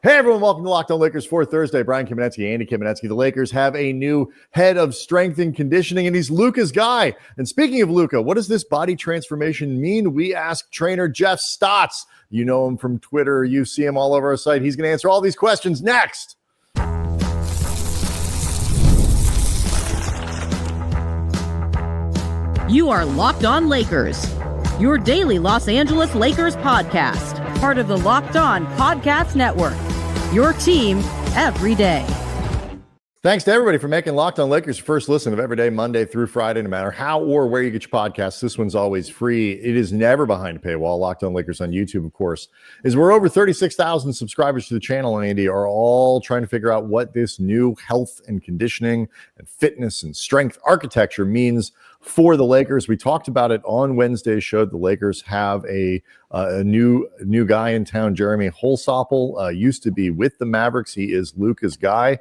Hey, everyone. Welcome to Locked On Lakers for Thursday. Brian Kamenetsky, Andy Kamenetsky. The Lakers have a new head of strength and conditioning, and he's Luca's guy. And speaking of Luca, what does this body transformation mean? We asked trainer Jeff Stotts. You know him from Twitter. You see him all over our site. He's going to answer all these questions next. You are Locked On Lakers, your daily Los Angeles Lakers podcast, part of the Locked On Podcast Network, your team every day. Thanks to everybody for making Locked On Lakers your first listen of every day, Monday through Friday, no matter how or where you get your podcasts. This one's always free. It is never behind a paywall. Locked On Lakers on YouTube, of course, is we're over 36,000 subscribers to the channel, and Andy are all trying to figure out what this new health and conditioning and fitness and strength architecture means for the Lakers. We talked about it on Wednesday's show. The Lakers have a new guy in town, Jeremy Holsopple, used to be with the Mavericks. He is Luca's guy.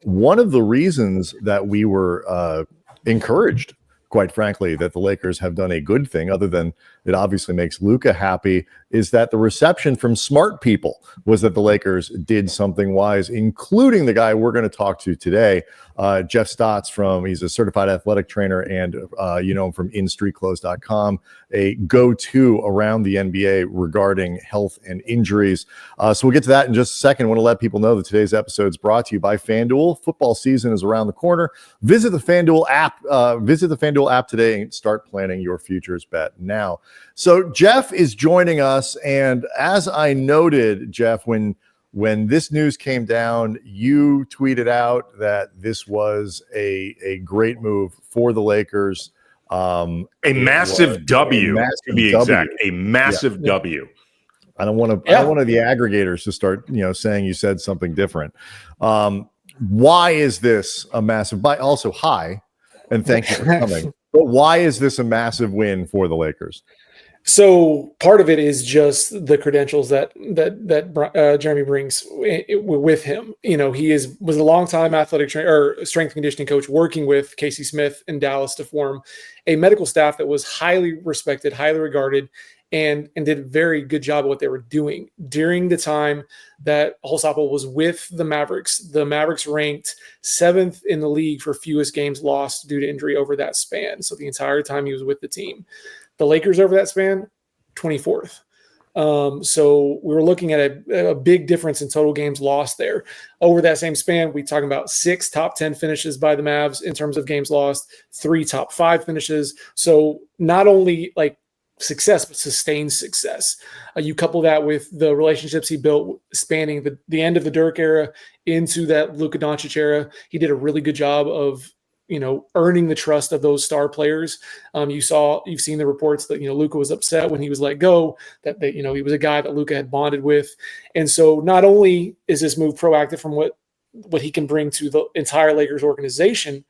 One of the reasons that we were encouraged, quite frankly, that the Lakers have done a good thing, other than it obviously makes Luca happy, is that the reception from smart people was that the Lakers did something wise, including the guy we're going to talk to today, Jeff Stotts. He's a certified athletic trainer, and you know him from InStreetClothes.com, a go-to around the NBA regarding health and injuries. So we'll get to that in just a second. I want to let people know that today's episode is brought to you by FanDuel. Football season is around the corner. Visit the FanDuel app today and start planning your futures bet now. So Jeff is joining us, and as I noted, Jeff, when this news came down, you tweeted out that this was a great move for the Lakers. A massive W, to be exact. A massive W. I don't want the aggregators to start, saying you said something different. Why is this a massive? Also, hi, and thank you for coming. But why is this a massive win for the Lakers? So part of it is just the credentials that Jeremy brings with him. He was a longtime athletic trainer or strength conditioning coach, working with Casey Smith in Dallas to form a medical staff that was highly respected, highly regarded, and did a very good job of what they were doing during the time that Holsopple was with the Mavericks. The Mavericks ranked 7th in the league for fewest games lost due to injury over that span. So the entire time he was with the team. The Lakers over that span, 24th. So we were looking at a big difference in total games lost there. Over that same span, we're talking about 6 top 10 finishes by the Mavs in terms of games lost, 3 top 5 finishes. So not only like success, but sustained success. You couple that with the relationships he built spanning the end of the Dirk era into that LUKA DONČIĆ era. He did a really good job of earning the trust of those star players. You've seen the reports that, Luca was upset when he was let go, that he was a guy that Luca had bonded with. And so not only is this move proactive from what he can bring to the entire Lakers organization,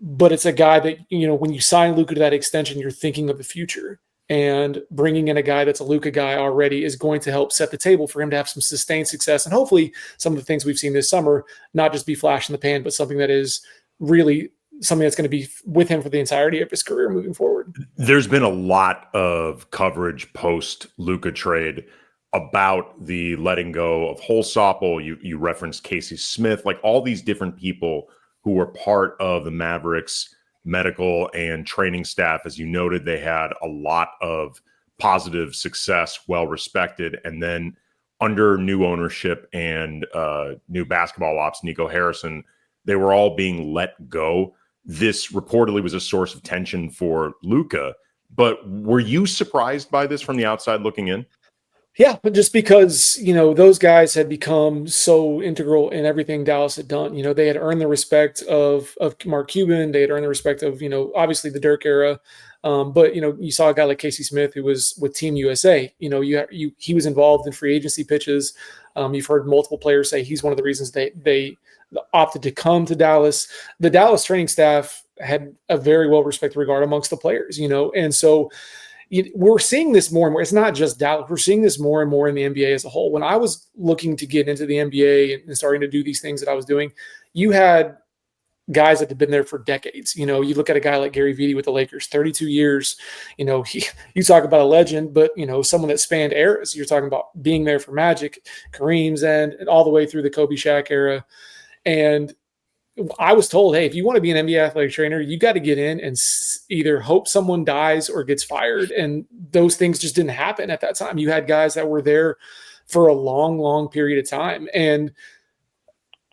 but it's a guy that, when you sign Luca to that extension, you're thinking of the future, and bringing in a guy that's a Luca guy already is going to help set the table for him to have some sustained success. And hopefully some of the things we've seen this summer, not just be flash in the pan, but something that is really something that's going to be with him for the entirety of his career moving forward. There's been a lot of coverage post Luca trade about the letting go of Holsopple. You referenced Casey Smith, like all these different people who were part of the Mavericks medical and training staff. As you noted, they had a lot of positive success, well respected. And then under new ownership and new basketball ops, Nico Harrison, they were all being let go. This reportedly was a source of tension for Luca. But were you surprised by this from the outside looking in? Yeah, but just because, those guys had become so integral in everything Dallas had done. They had earned the respect of Mark Cuban. They had earned the respect of, obviously the Dirk era. But, you saw a guy like Casey Smith who was with Team USA. He was involved in free agency pitches. You've heard multiple players say he's one of the reasons they opted to come to Dallas. The Dallas training staff had a very well-respected regard amongst the players, and so we're seeing this more and more. It's not just Dallas. We're seeing this more and more in the NBA as a whole. When I was looking to get into the NBA and starting to do these things that I was doing, you had guys that have been there for decades. You look at a guy like Gary Vitti with the Lakers, 32 years. You talk about a legend, but someone that spanned eras. You're talking about being there for Magic, Kareem's end, and all the way through the Kobe Shaq era. And I was told, hey, if you want to be an NBA athletic trainer, you got to get in and either hope someone dies or gets fired. And those things just didn't happen at that time. You had guys that were there for a long, long period of time. And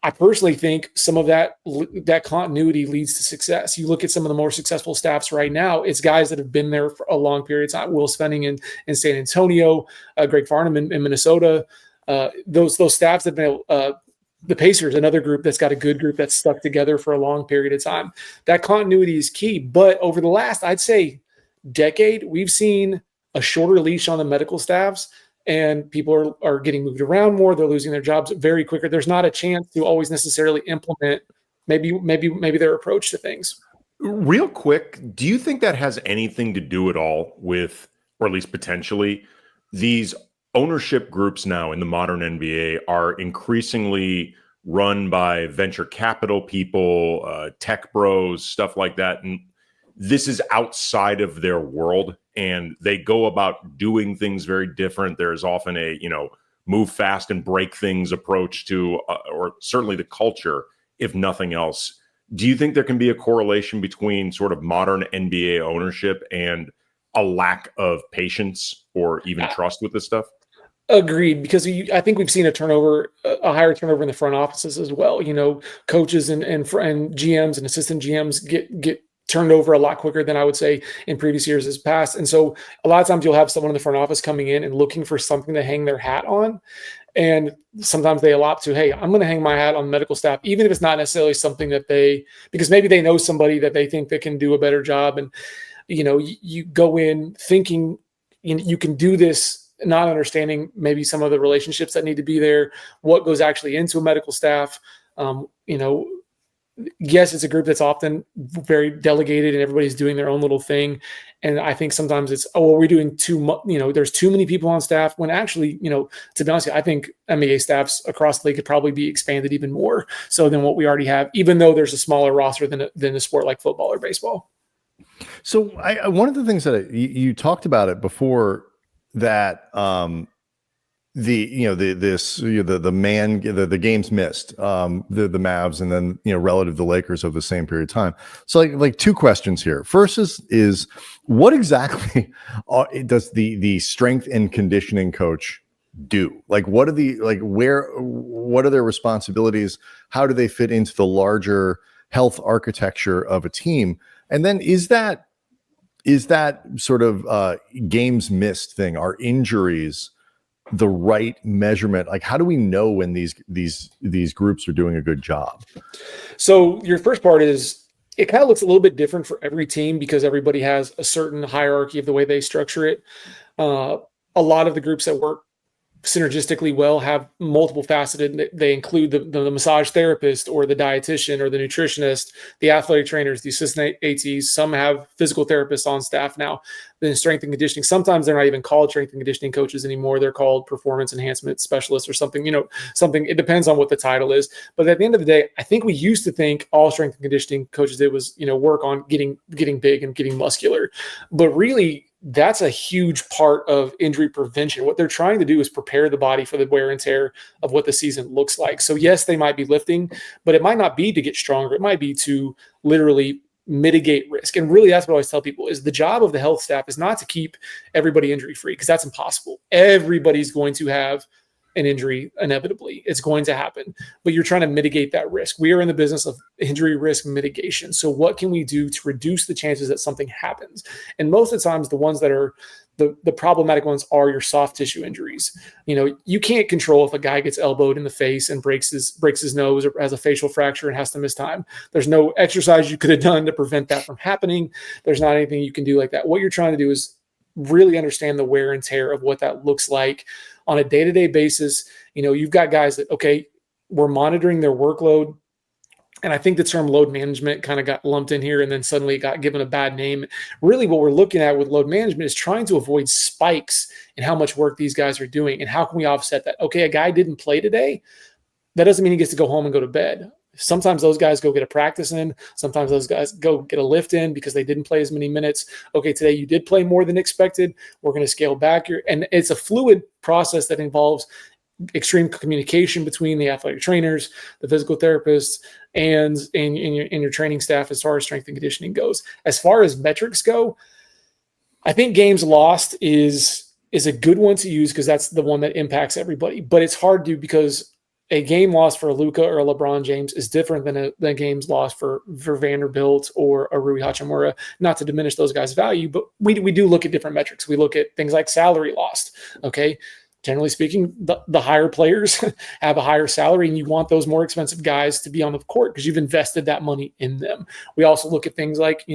I personally think some of that continuity leads to success. You look at some of the more successful staffs right now, it's guys that have been there for a long period of time. Will Svenning in San Antonio, Greg Farnham in Minnesota. Those staffs have been the Pacers, another group that's got a good group that's stuck together for a long period of time. That continuity is key. But over the last, I'd say, decade, we've seen a shorter leash on the medical staffs. And people are getting moved around more. They're losing their jobs very quicker. There's not a chance to always necessarily implement maybe their approach to things. Real quick, do you think that has anything to do at all with, or at least potentially, these ownership groups now in the modern NBA are increasingly run by venture capital people, tech bros, stuff like that, and this is outside of their world and they go about doing things very different. There's often a, move fast and break things approach to, or certainly the culture, if nothing else. Do you think there can be a correlation between sort of modern NBA ownership and a lack of patience or even trust with this stuff? Agreed, because I think we've seen a higher turnover in the front offices as well. Coaches and GMs and assistant GMs get turned over a lot quicker than I would say in previous years has passed. And so a lot of times you'll have someone in the front office coming in and looking for something to hang their hat on. And sometimes they opt to, hey, I'm going to hang my hat on medical staff, even if it's not necessarily something that because maybe they know somebody that they think that can do a better job. And, you go in thinking you can do this, not understanding maybe some of the relationships that need to be there, what goes actually into a medical staff. Yes, it's a group that's often very delegated and everybody's doing their own little thing. And I think sometimes it's, we're doing too much, there's too many people on staff when actually, to be honest, I think NBA staffs across the league could probably be expanded even more so than what we already have, even though there's a smaller roster than a sport like football or baseball. So one of the things that you talked about it before that, the games missed, the Mavs, and then relative to the Lakers over the same period of time. So like two questions here. First is what exactly does the strength and conditioning coach do? Like what are what are their responsibilities? How do they fit into the larger health architecture of a team? And then is that sort of games missed thing, are injuries the right measurement? Like, how do we know when these groups are doing a good job? So your first part is, it kind of looks a little bit different for every team because everybody has a certain hierarchy of the way they structure it. A lot of the groups that work synergistically well have multiple faceted. They include the massage therapist or the dietitian or the nutritionist, the athletic trainers, the assistant ATs. Some have physical therapists on staff now. Then strength and conditioning. Sometimes they're not even called strength and conditioning coaches anymore. They're called performance enhancement specialists or something. It depends on what the title is. But at the end of the day, I think we used to think all strength and conditioning coaches did was work on getting big and getting muscular. But really, that's a huge part of injury prevention. What they're trying to do is prepare the body for the wear and tear of what the season looks like. So yes, they might be lifting, but it might not be to get stronger. It might be to literally mitigate risk. And really, that's what I always tell people is the job of the health staff is not to keep everybody injury free, because that's impossible. Everybody's going to have an injury inevitably. It's going to happen, but you're trying to mitigate that risk. We are in the business of injury risk mitigation. So what can we do to reduce the chances that something happens? And most of the times, the ones that are the problematic ones are your soft tissue injuries. You can't control if a guy gets elbowed in the face and breaks his nose or has a facial fracture and has to miss time. There's no exercise you could have done to prevent that from happening. There's not anything you can do like that. What you're trying to do is really understand the wear and tear of what that looks like on a day-to-day basis. You've got guys that, okay, we're monitoring their workload. And I think the term load management kind of got lumped in here and then suddenly it got given a bad name. Really what we're looking at with load management is trying to avoid spikes in how much work these guys are doing. And how can we offset that? Okay, a guy didn't play today. That doesn't mean he gets to go home and go to bed. Sometimes those guys go get a practice in. Sometimes those guys go get a lift in because they didn't play as many minutes. Okay, today you did play more than expected. We're going to scale back and it's a fluid process that involves extreme communication between the athletic trainers, the physical therapists, and your training staff as far as strength and conditioning goes. As far as metrics go, I think games lost is a good one to use because that's the one that impacts everybody. But it's hard to because a game lost for a Luca or a LeBron James is different than games lost for Vanderbilt or a Rui Hachimura. Not to diminish those guys' value, but we do look at different metrics. We look at things like salary lost. Okay. Generally speaking, the higher players have a higher salary, and you want those more expensive guys to be on the court because you've invested that money in them. We also look at things like,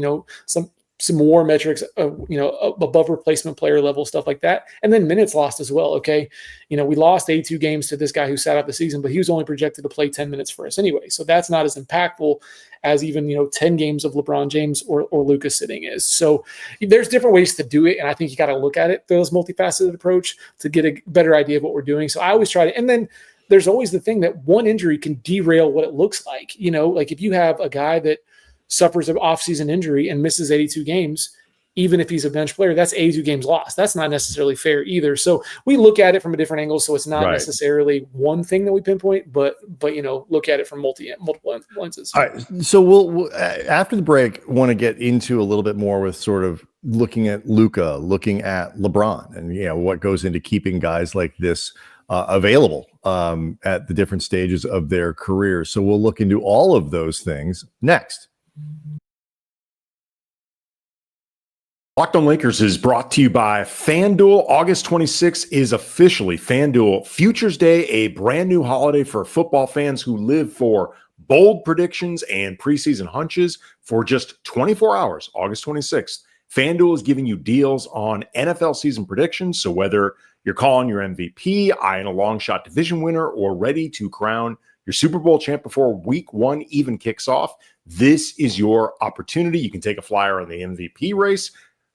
some more metrics, above replacement player level, stuff like that. And then minutes lost as well. Okay. We lost 82 games to this guy who sat out the season, but he was only projected to play 10 minutes for us anyway. So that's not as impactful as even, 10 games of LeBron James or Luca sitting is. So there's different ways to do it. And I think you got to look at it through this multifaceted approach to get a better idea of what we're doing. So I always try to, and then there's always the thing that one injury can derail what it looks like. Like if you have a guy that suffers an off-season injury and misses 82 games, even if he's a bench player, that's 82 games lost. That's not necessarily fair either. So we look at it from a different angle. So it's not necessarily one thing that we pinpoint, but look at it from multiple lenses. All right. So we'll after the break, want to get into a little bit more with sort of looking at Luca, looking at LeBron, and what goes into keeping guys like this available at the different stages of their careers. So we'll look into all of those things next. Locked On Lakers is brought to you by FanDuel. August 26th is officially FanDuel Futures Day, a brand new holiday for football fans who live for bold predictions and preseason hunches. For just 24 hours, August 26th, FanDuel is giving you deals on NFL season predictions. So whether you're calling your MVP, eyeing a long shot division winner, or ready to crown your Super Bowl champ before week one even kicks off, this is your opportunity. You can take a flyer on the MVP race.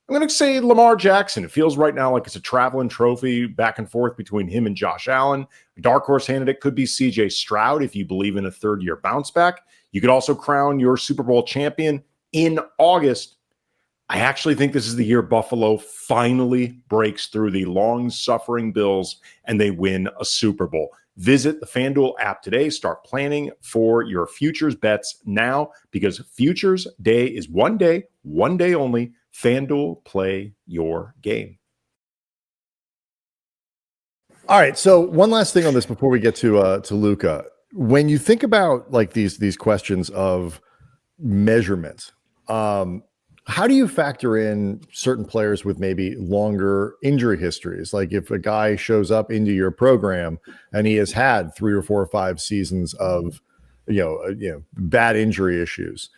I'm going to say Lamar Jackson. It feels right now like it's a traveling trophy back and forth between him and Josh Allen. A dark horse candidate could be CJ Stroud if you believe in a third-year bounce back. You could also crown your Super Bowl champion in August. I actually think this is the year Buffalo finally breaks through the long-suffering Bills and they win a Super Bowl. Visit the FanDuel app today. Start planning for your futures bets now because Futures Day is one day only. FanDuel, play your game. All right. So one last thing on this before we get to Luca. When you think about like these questions of measurement, how do you factor in certain players with maybe longer injury histories? Like if a guy shows up into your program and he has had 3 or 4 or 5 seasons of, bad injury issues,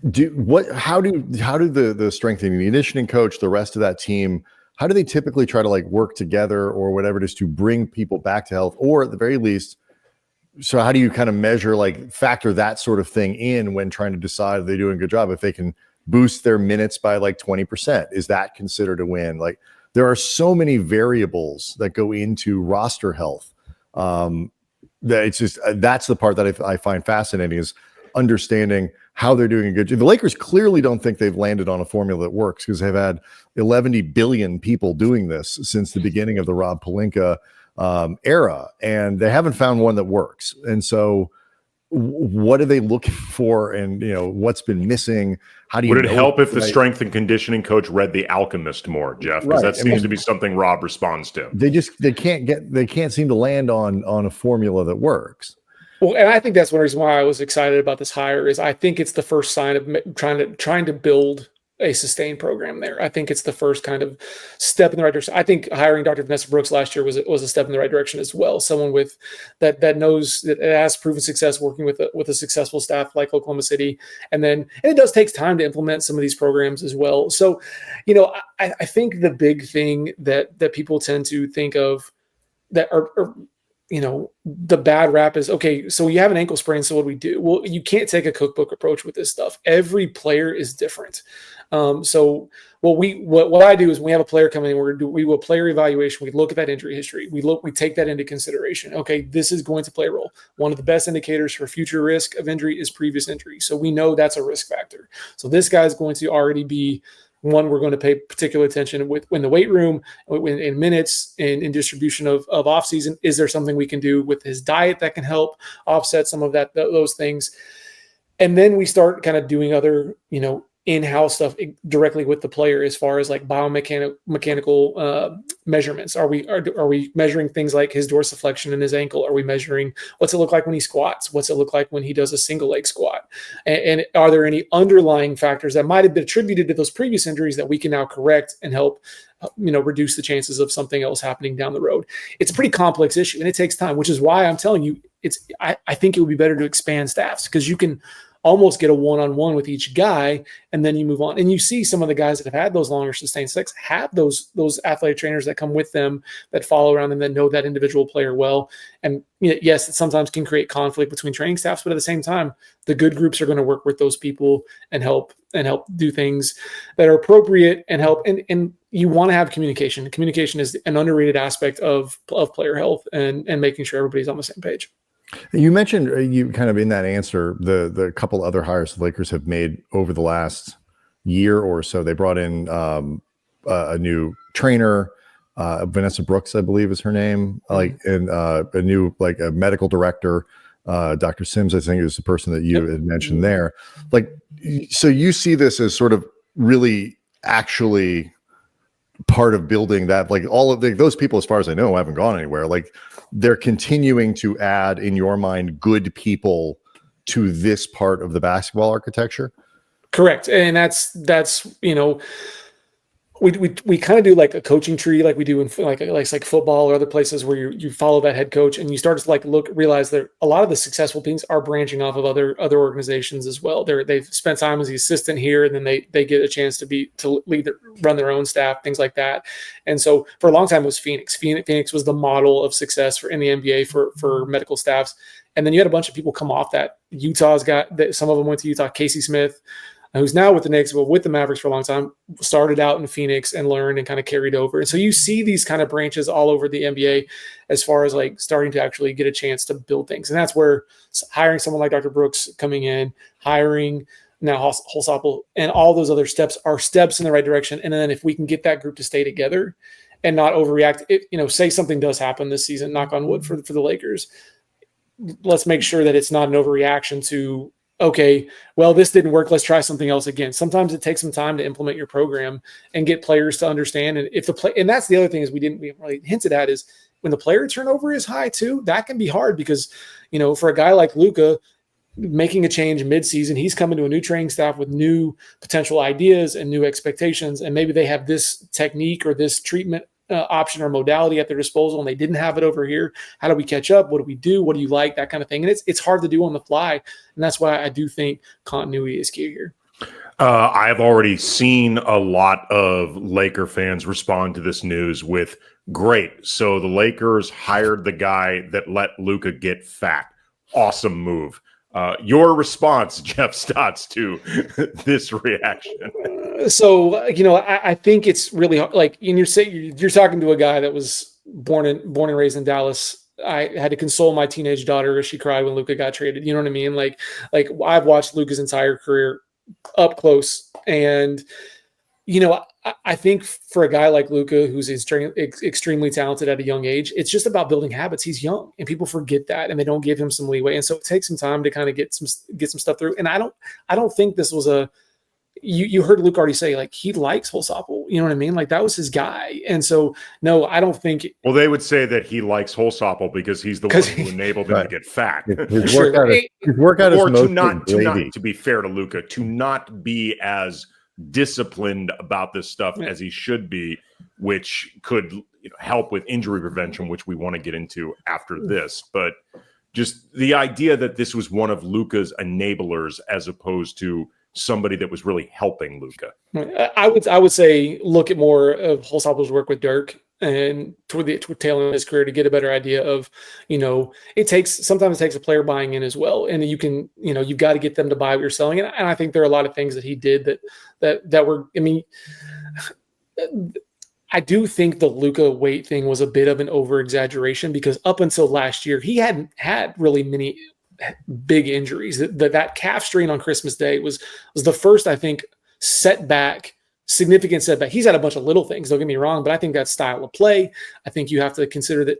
how do the strength and conditioning coach, the rest of that team, how do they typically try to like work together or whatever it is to bring people back to health, or at the very least, so how do you kind of measure, like factor that sort of thing in when trying to decide if they're doing a good job? If they can boost their minutes by like 20%, is that considered a win? Like there are so many variables that go into roster health. That it's just, that's the part that I find fascinating, is understanding how they're doing a good job. The Lakers clearly don't think they've landed on a formula that works because they've had 11 billion people doing this since the beginning of the Rob Pelinka era, and they haven't found one that works. And so what are they looking for, and what's been missing? How do you would it help if the strength and conditioning coach read The Alchemist more, Jeff? Because that seems to be something Rob responds to. They can't seem to land on a formula that works. Well, and I think that's one reason why I was excited about this hire is I think it's the first sign of trying to build a sustained program there. I think it's the first kind of step in the right direction. I think hiring Dr. Vanessa Brooks last year was a step in the right direction as well. Someone with that knows that it has proven success working with a successful staff like Oklahoma City, and it does take time to implement some of these programs as well. So, I think the big thing that people tend to think of that are the bad rap is, okay, so you have an ankle sprain, so what do we do? Well, you can't take a cookbook approach with this stuff. Every player is different. So what I do is when we have a player coming in, we do a player evaluation. We look at that injury history. We take that into consideration. Okay, this is going to play a role. One of the best indicators for future risk of injury is previous injury. So we know that's a risk factor. So this guy's going to already be one we're going to pay particular attention with in the weight room, in minutes, in distribution of off season. Is there something we can do with his diet that can help offset some of those things? And then we start kind of doing other, in-house stuff directly with the player as far as like biomechanical measurements. Are we measuring things like his dorsiflexion in his ankle? Are we measuring what's it look like when he squats? What's it look like when he does a single leg squat? And are there any underlying factors that might have been attributed to those previous injuries that we can now correct and help reduce the chances of something else happening down the road? It's a pretty complex issue and it takes time, which is why I'm telling you, I think it would be better to expand staffs, because you can almost get a one-on-one with each guy and then you move on. And you see some of the guys that have had those longer sustained sticks have those athletic trainers that come with them that follow around and then know that individual player well. And yes, it sometimes can create conflict between training staffs, but at the same time, the good groups are going to work with those people and help do things that are appropriate and help. And you want to have communication. Communication is an underrated aspect of player health and making sure everybody's on the same page. You mentioned you kind of in that answer, the couple other hires the Lakers have made over the last year or so. They brought in a new trainer, Vanessa Brooks, I believe is her name, and a new a medical director, Dr. Sims, I think is the person that you had mentioned there. So you see this as sort of really actually part of building that, all of those people, as far as I know, haven't gone anywhere. They're continuing to add, in your mind, good people to this part of the basketball architecture. Correct. And that's we kind of do like a coaching tree, like we do in like football or other places where you follow that head coach and you start to realize that a lot of the successful teams are branching off of other organizations as well. They've spent time as the assistant here, and then they get a chance to run their own staff, things like that. And so for a long time it was Phoenix. Phoenix was the model of success in the NBA for medical staffs. And then you had a bunch of people come off that. Utah's got that. Some of them went to Utah. Casey Smith, who's now with the Knicks, but with the Mavericks for a long time, started out in Phoenix and learned and kind of carried over. And so you see these kind of branches all over the NBA as far as starting to actually get a chance to build things. And that's where hiring someone like Dr. Brooks coming in, hiring now Holsopple, and all those other steps are steps in the right direction. And then if we can get that group to stay together and not overreact, say something does happen this season, knock on wood for the Lakers, let's make sure that it's not an overreaction to, okay, well, this didn't work, let's try something else again. Sometimes it takes some time to implement your program and get players to understand. And and that's the other thing is we haven't really hinted at, is when the player turnover is high too, that can be hard because, for a guy like Luca making a change mid-season, he's coming to a new training staff with new potential ideas and new expectations. And maybe they have this technique or this treatment option or modality at their disposal, and they didn't have it over here. How do we catch up? What do we do? What do you like? That kind of thing. And it's hard to do on the fly. And that's why I do think continuity is key here. I've already seen a lot of Laker fans respond to this news with, great. So the Lakers hired the guy that let Luca get fat. Awesome move. Your response, Jeff Stotts, to this reaction? So, I think it's really hard. You're talking to a guy that was born and raised in Dallas. I had to console my teenage daughter as she cried when Luca got traded. You know what I mean? I've watched Luca's entire career up close, and I think for a guy like Luca, who's extremely talented at a young age, it's just about building habits. He's young, and people forget that, and they don't give him some leeway. And so it takes some time to kind of get some stuff through. And I don't think this was you heard Luke already say he likes Holsopple. You know what I mean? That was his guy. And so no, I don't think. Well, they would say that he likes Holsopple because he's the one who enabled him to get fat. His workout or is to be fair to Luca, to not be as disciplined about this stuff as he should be, which could help with injury prevention, which we want to get into after this. But just the idea that this was one of Luca's enablers as opposed to somebody that was really helping Luca. I would say look at more of Holsopple's work with Dirk and toward the tail end of his career to get a better idea of, sometimes it takes a player buying in as well. And you can, you've got to get them to buy what you're selling. And I think there are a lot of things that he did that were, I do think the Luca weight thing was a bit of an over exaggeration, because up until last year, he hadn't had really many big injuries. That calf strain on Christmas Day was the first, I think, significant setback. He's had a bunch of little things, don't get me wrong, but I think that style of play, I think you have to consider that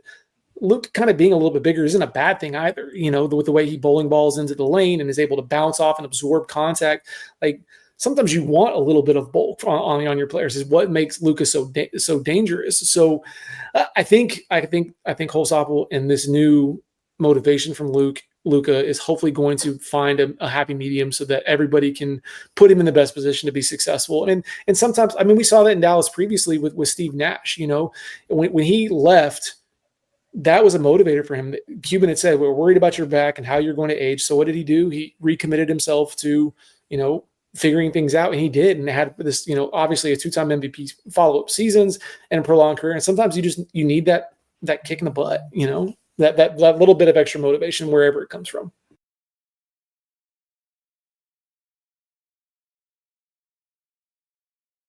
Luke kind of being a little bit bigger isn't a bad thing either. With the way he bowling balls into the lane and is able to bounce off and absorb contact. Like, sometimes you want a little bit of bulk on your players, is what makes Luca so dangerous. So I think Holsopple and this new motivation from Luca is hopefully going to find a happy medium so that everybody can put him in the best position to be successful. And sometimes, we saw that in Dallas previously with Steve Nash. When he left, that was a motivator for him. Cuban had said, "We're worried about your back and how you're going to age." So what did he do? He recommitted himself to, figuring things out, and he did, and had this, obviously a 2-time MVP, follow-up seasons, and a prolonged career. And sometimes you need that kick in the butt, that little bit of extra motivation wherever it comes from.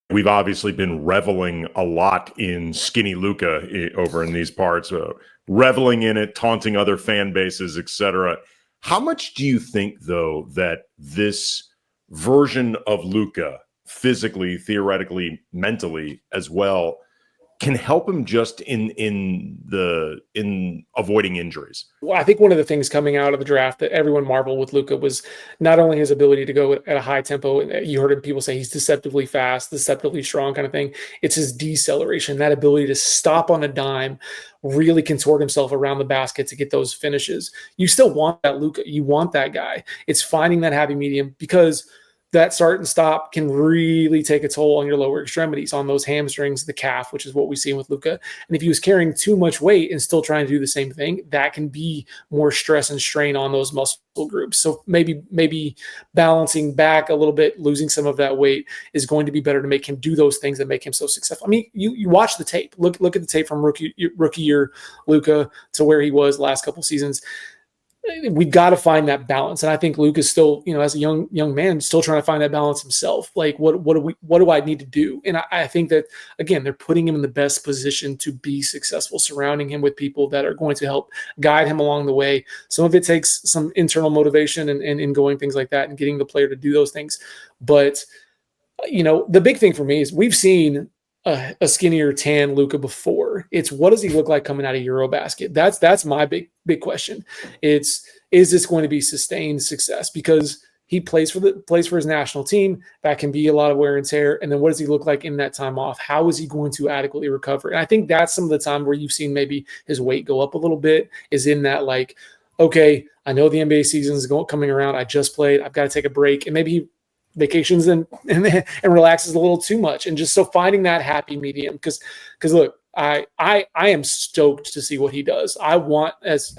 We've obviously been reveling a lot in skinny Luca over in these parts, reveling in it, taunting other fan bases, etc. How much do you think, though, that this version of Luca, physically, theoretically, mentally as well, can help him just in avoiding injuries? Well, I think one of the things coming out of the draft that everyone marveled with Luca was not only his ability to go at a high tempo, and you heard people say he's deceptively fast, deceptively strong kind of thing. It's his deceleration, that ability to stop on a dime, really contort himself around the basket to get those finishes. You still want that Luca. You want that guy. It's finding that happy medium, because that start and stop can really take a toll on your lower extremities, on those hamstrings, the calf, which is what we see with Luca. And if he was carrying too much weight and still trying to do the same thing, that can be more stress and strain on those muscle groups. So maybe balancing back a little bit, losing some of that weight is going to be better to make him do those things that make him so successful. You watch the tape, look at the tape from rookie year Luca to where he was last couple seasons. We've got to find that balance. And I think Luke is still, as a young man, still trying to find that balance himself. Like, what do I need to do? And I think that, again, they're putting him in the best position to be successful, surrounding him with people that are going to help guide him along the way. Some of it takes some internal motivation and going things like that and getting the player to do those things. But, the big thing for me is we've seen a skinnier tan Luca before. It's, what does he look like coming out of Eurobasket? That's my big question. Is this going to be sustained success? Because he plays for his national team. That can be a lot of wear and tear. And then what does he look like in that time off? How is he going to adequately recover? And I think that's some of the time where you've seen maybe his weight go up a little bit, is in that, like, okay, I know the NBA season is coming around. I just played. I've got to take a break. And maybe he vacations and relaxes a little too much, and just so finding that happy medium, because look, I am stoked to see what he does. I want, as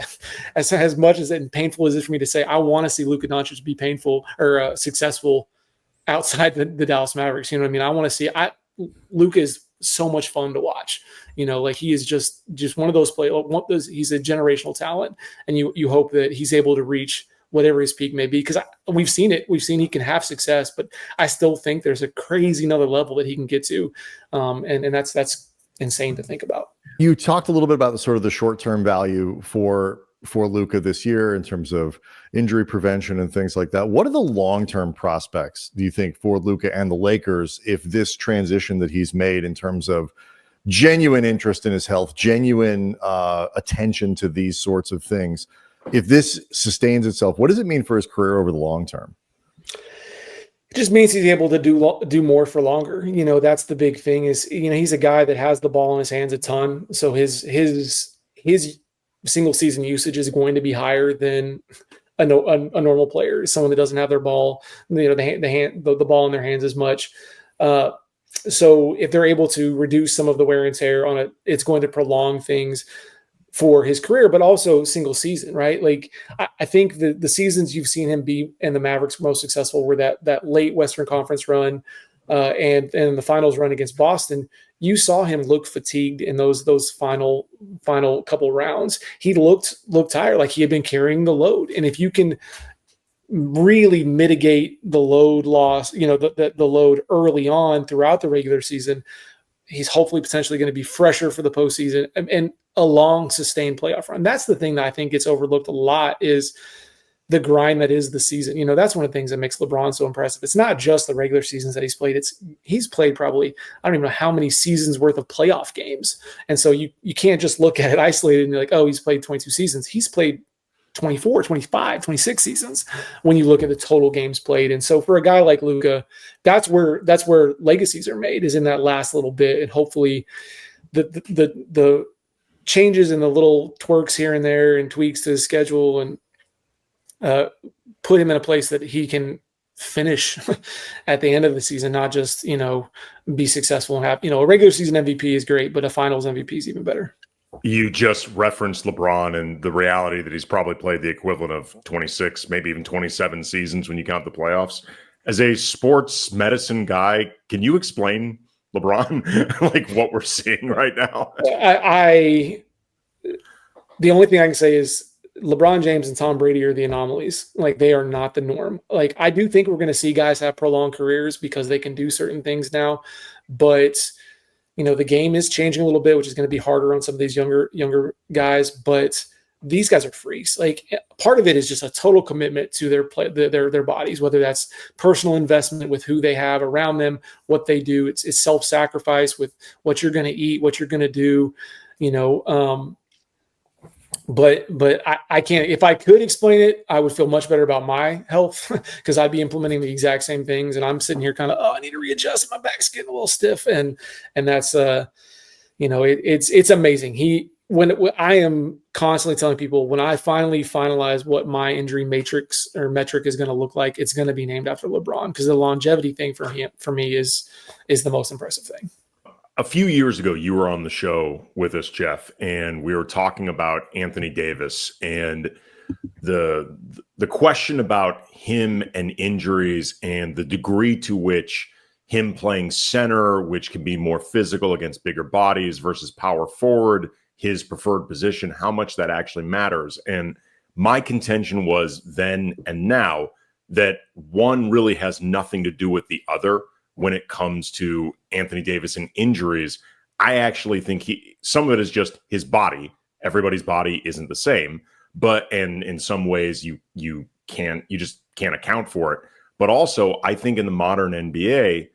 much as and painful as it is for me to say, I want to see Luka Doncic be painful or successful outside the Dallas Mavericks. You know what I mean? I want to see. Luka is so much fun to watch. Like, he is just one of those players. He's a generational talent, and you hope that he's able to reach whatever his peak may be, because we've seen it. We've seen he can have success, but I still think there's a crazy another level that he can get to, and that's insane to think about. You talked a little bit about the sort of the short-term value for Luca this year in terms of injury prevention and things like that. What are the long-term prospects, do you think, for Luca and the Lakers, if this transition that he's made in terms of genuine interest in his health, genuine attention to these sorts of things, if this sustains itself, what does it mean for his career over the long term? It just means he's able to do more for longer. That's the big thing, is, he's a guy that has the ball in his hands a ton. So his single season usage is going to be higher than a normal player, someone that doesn't have their ball, the ball in their hands as much. So if they're able to reduce some of the wear and tear on it, it's going to prolong things for his career, but also single season, right? Like, I think the seasons you've seen him be in the Mavericks most successful were that late Western Conference run, and in the finals run against Boston, you saw him look fatigued in those final couple rounds. He looked tired, like he had been carrying the load. And if you can really mitigate the load loss, the load early on throughout the regular season, he's hopefully potentially going to be fresher for the postseason and a long sustained playoff run. That's the thing that I think gets overlooked a lot, is the grind that is the season. That's one of the things that makes LeBron so impressive. It's not just the regular seasons that he's played. He's played probably, I don't even know how many seasons worth of playoff games. And so you can't just look at it isolated and you're like, oh, he's played 22 seasons. He's played 24, 25, 26 seasons when you look at the total games played. And so for a guy like Luca, that's where legacies are made, is in that last little bit. And hopefully the changes and the little twerks here and there and tweaks to his schedule and put him in a place that he can finish at the end of the season, not just, be successful and have, a regular season MVP is great, but a finals MVP is even better. You just referenced LeBron and the reality that he's probably played the equivalent of 26, maybe even 27 seasons when you count the playoffs. As a sports medicine guy, can you explain LeBron, like what we're seeing right now? The only thing I can say is LeBron James and Tom Brady are the anomalies. Like, they are not the norm. Like, I do think we're going to see guys have prolonged careers because they can do certain things now, but the game is changing a little bit, which is going to be harder on some of these younger guys, but these guys are freaks. Like, part of it is just a total commitment to their bodies, whether that's personal investment with who they have around them, what they do. It's self-sacrifice with what you're going to eat, what you're going to do, But I can't. If I could explain it, I would feel much better about my health because I'd be implementing the exact same things, and I'm sitting here kind of, I need to readjust. My back's getting a little stiff, and that's it's amazing. When I am constantly telling people, when I finally finalize what my injury matrix or metric is going to look like, it's going to be named after LeBron, because the longevity thing for me is the most impressive thing. A few years ago, you were on the show with us, Jeff, and we were talking about Anthony Davis and the question about him and injuries and the degree to which him playing center, which can be more physical against bigger bodies, versus power forward, his preferred position, how much that actually matters. And my contention was then and now that one really has nothing to do with the other. When it comes to Anthony Davis and injuries, I actually think some of it is just his body. Everybody's body isn't the same, and in some ways you just can't account for it. But also, I think in the modern NBA,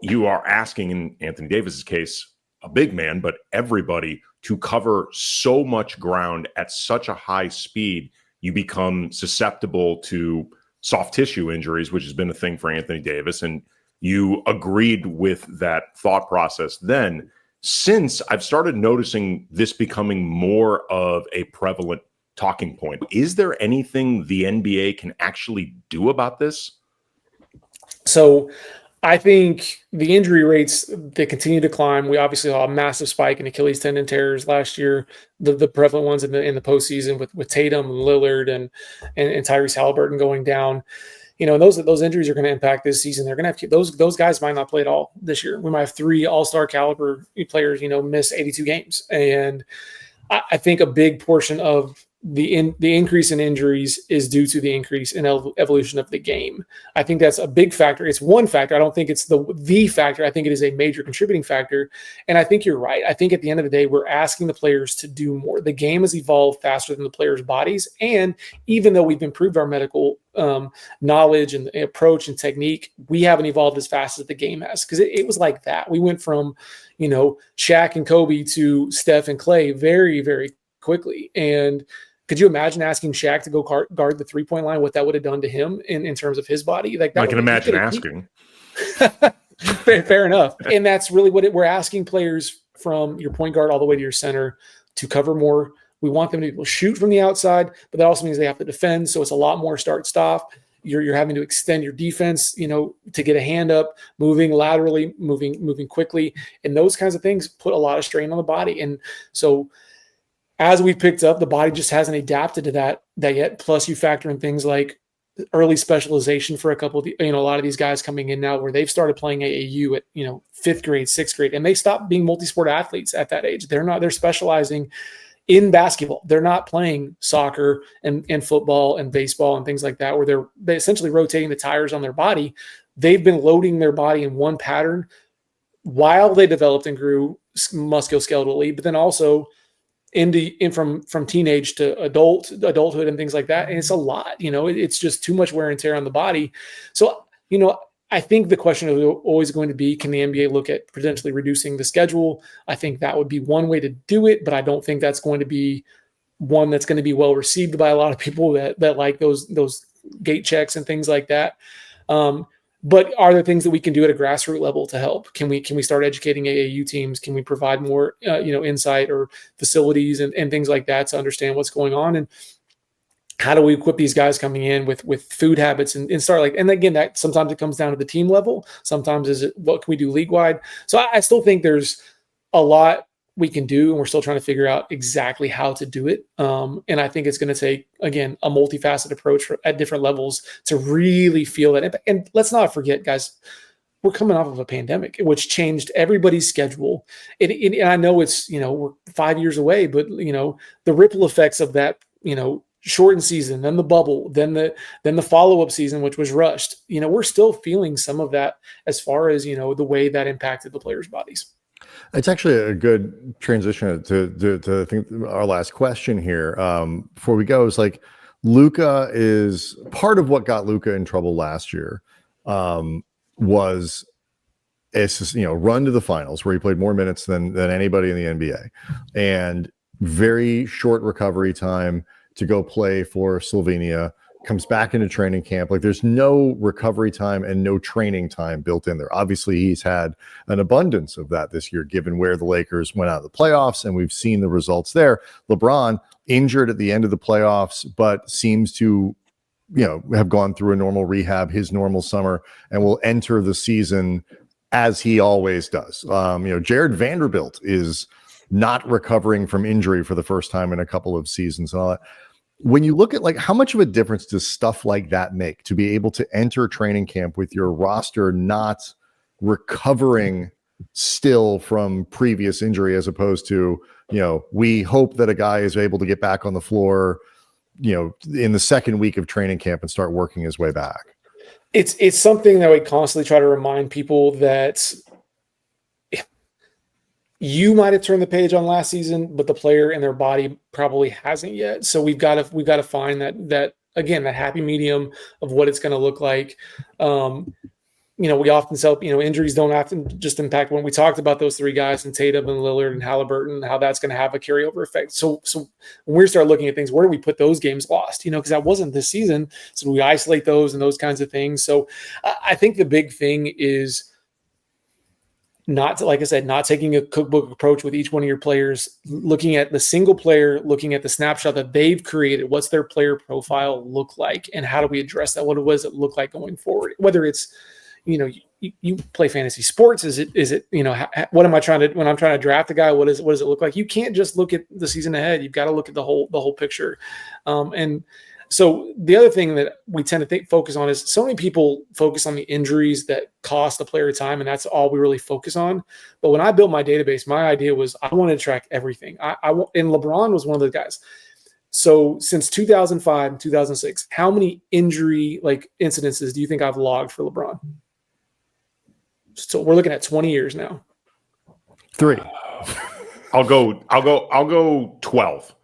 you are asking, in Anthony Davis's case, a big man, but everybody, to cover so much ground at such a high speed, you become susceptible to soft tissue injuries, which has been a thing for Anthony Davis. And you agreed with that thought process then. Since, I've started noticing this becoming more of a prevalent talking point. Is there anything the NBA can actually do about this? So I think the injury rates, they continue to climb. We obviously saw a massive spike in Achilles tendon tears last year, the prevalent ones in the postseason with Tatum and Lillard and Tyrese Halliburton going down. Those injuries are going to impact this season. They're going to have those guys might not play at all this year. We might have 3 all-star caliber players, miss 82 games. And I think a big portion of the increase in injuries is due to the increase in evolution of the game. I think that's a big factor. It's one factor. I don't think it's the factor. I think it is a major contributing factor. And I think you're right. I think at the end of the day, we're asking the players to do more. The game has evolved faster than the players' bodies. And even though we've improved our medical knowledge and approach and technique, we haven't evolved as fast as the game has, because it was like that. We went from, Shaq and Kobe to Steph and Clay very, very quickly. And could you imagine asking Shaq to go guard the 3-point line, what that would have done to him in terms of his body? Like, that I can imagine asking. Fair enough. And that's really we're asking players, from your point guard all the way to your center, to cover more. We want them to be able to shoot from the outside, but that also means they have to defend. So it's a lot more start-stop. You're having to extend your defense, to get a hand up, moving laterally, moving quickly. And those kinds of things put a lot of strain on the body. And so as we picked up, the body just hasn't adapted to that yet. Plus you factor in things like early specialization for a lot of these guys coming in now where they've started playing AAU at, 5th grade, 6th grade, and they stopped being multi-sport athletes at that age. They're specializing in basketball. They're not playing soccer and football and baseball and things like that, where they're essentially rotating the tires on their body. They've been loading their body in one pattern while they developed and grew musculoskeletally, but then also from teenage to adulthood and things like that. And it's a lot, it's just too much wear and tear on the body. So, I think the question is always going to be, can the NBA look at potentially reducing the schedule? I think that would be one way to do it, but I don't think that's going to be one that's going to be well received by a lot of people that like those gate checks and things like that. But are there things that we can do at a grassroots level to help? Can we start educating AAU teams? Can we provide more, insight or facilities and things like that to understand what's going on? And how do we equip these guys coming in with food habits and start and again, that sometimes it comes down to the team level. Sometimes what can we do league wide? So I still think there's a lot we can do, and we're still trying to figure out exactly how to do it. And I think it's going to take, again, a multifaceted approach at different levels to really feel that impact. And let's not forget, guys, we're coming off of a pandemic, which changed everybody's schedule. And I know it's, we're 5 years away, but, the ripple effects of that, shortened season, then the bubble, then the follow-up season, which was rushed, we're still feeling some of that as far as, the way that impacted the players' bodies. It's actually a good transition to I think our last question here. Before we go, is Luca is part of what got Luca in trouble last year. Was run to the finals where he played more minutes than anybody in the NBA, and very short recovery time to go play for Slovenia. Comes back into training camp. There's no recovery time and no training time built in there. Obviously, he's had an abundance of that this year, given where the Lakers went out of the playoffs, and we've seen the results there. LeBron injured at the end of the playoffs, but seems to, have gone through a normal rehab, his normal summer, and will enter the season as he always does. Jared Vanderbilt is not recovering from injury for the first time in a couple of seasons and all that. When you look at how much of a difference does stuff like that make to be able to enter training camp with your roster not recovering still from previous injury, as opposed to, we hope that a guy is able to get back on the floor, in the second week of training camp and start working his way back? It's something that we constantly try to remind people that you might have turned the page on last season, but the player and their body probably hasn't yet. So we've got to find that again, that happy medium of what it's going to look like. We often say, injuries don't have to just impact when we talked about those three guys and Tatum and Lillard and Halliburton, how that's going to have a carryover effect. So when we start looking at things, where do we put those games lost? Because that wasn't this season. So we isolate those and those kinds of things. So I think the big thing is, not taking a cookbook approach with each one of your players, looking at the single player, looking at the snapshot that they've created. What's their player profile look like? And how do we address that? What does it look like going forward? Whether it's, you play fantasy sports, is it, what am I trying to, when I'm trying to draft a guy, what does it look like? You can't just look at the season ahead. You've got to look at the whole picture. And so the other thing that we tend to focus on is, so many people focus on the injuries that cost the player time, and that's all we really focus on. But when I built my database, my idea was I wanted to track everything. And LeBron was one of those guys. So since 2005 and 2006, how many injury incidences do you think I've logged for LeBron? So we're looking at 20 years now. 3. I'll go 12.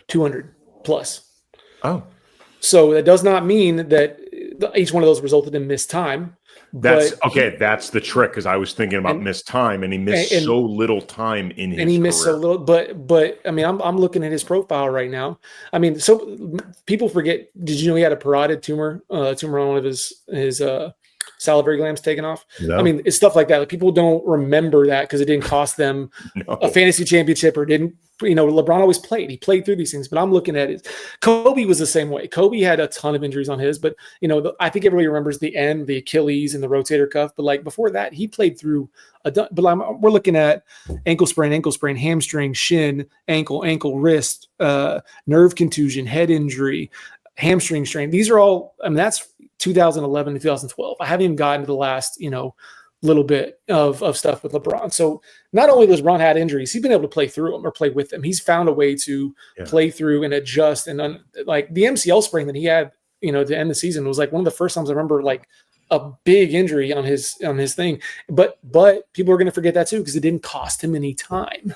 200 plus. Oh, so that does not mean that each one of those resulted in missed time. That's the trick, because I was thinking about missed time, and he missed so little time in his career. So little, but I mean, I'm looking at his profile right now. I mean, so people forget. Did you know he had a parotid tumor on one of his salivary glands taken off? No. I mean, it's stuff like that. People don't remember that because it didn't cost them a fantasy championship, or didn't. LeBron always played. He played through these things, but I'm looking at it. Kobe was the same way. Kobe had a ton of injuries on his, but I think everybody remembers the Achilles and the rotator cuff. But before that, he played through but we're looking at ankle sprain, hamstring, shin, ankle, wrist, nerve contusion, head injury, hamstring strain. These are all, I mean, that's 2011 to 2012. I haven't even gotten to the last, little bit of stuff with LeBron. So not only has LeBron had injuries, he's been able to play through them or play with them. He's found a way to play through and adjust. And like the MCL sprain that he had, to end the season was like one of the first times I remember like a big injury on his thing. But people are going to forget that too, because it didn't cost him any time.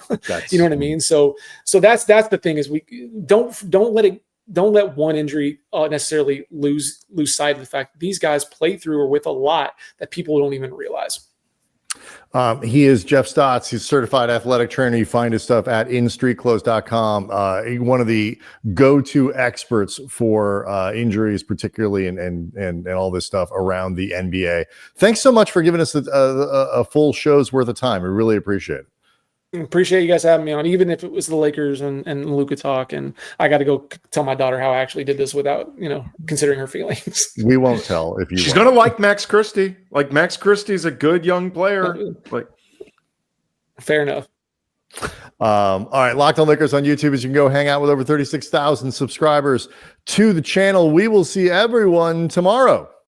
You know what I mean? So that's the thing is we don't let one injury necessarily lose sight of the fact that these guys play through or with a lot that people don't even realize. He is Jeff Stotts. He's a certified athletic trainer. You find his stuff at instreetclothes.com. One of the go-to experts for injuries, particularly and all this stuff around the NBA. Thanks so much for giving us a full show's worth of time. We really appreciate it. Appreciate you guys having me on, even if it was the Lakers and Luca talk. And I got to go tell my daughter how I actually did this without, considering her feelings. We won't tell if you. She's going to like Max Christie. Like Max Christie's a good young player. Like, fair enough. All right. Locked on Lakers on YouTube, as you can go hang out with over 36,000 subscribers to the channel. We will see everyone tomorrow.